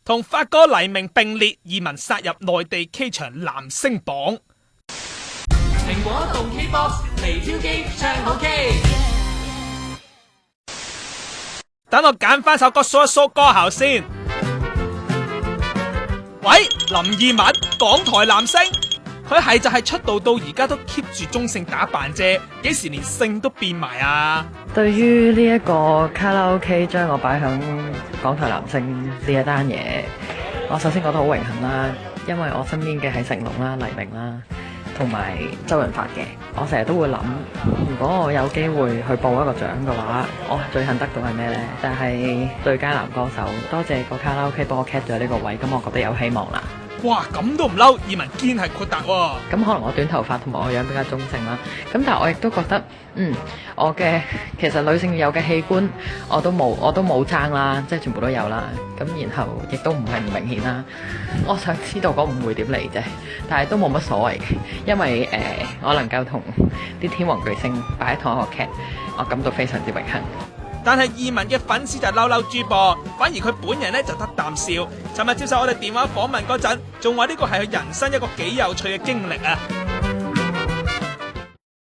同發哥黎明並列移民殺入內地 K 場男星榜。蘋果動 K-box 嚟挑機唱好 K。等我揀翻首歌數一數歌喉先。喂，林二汶，港台男星，佢係就係出道到而家都 keep 住中性打扮啫，幾時連性都變埋啊？對於呢一個卡拉 OK 將我擺響港台男星呢一單嘢，我首先覺得好榮幸啦，因為我身邊嘅係成龍啦、黎明啦，同埋周潤發嘅。我成日都會諗，如果我有機會去報一個獎嘅話，我最恨得到係咩呢？但係最佳男歌手，多謝個卡拉 OK 幫我 cap 咗呢個位，咁我覺得有希望啦。哇，咁都唔嬲，二汶堅係豁達喎。咁可能我短頭髮同埋我樣比較中性啦，咁但係我亦都覺得，我嘅其實女性有嘅器官我都冇爭啦，即係全部都有啦。咁然後亦都唔係唔明顯啦。我想知道嗰誤會點嚟啫，但係都冇乜所謂嘅，因為我能夠同啲天王巨星擺喺同一個劇，我感到非常之榮幸。但係二汶嘅粉絲就嬲嬲豬噃，反而佢本人咧就得啖笑。尋日接受我哋電話訪問嗰陣，仲話呢個係佢人生一個幾有趣嘅經歷啊！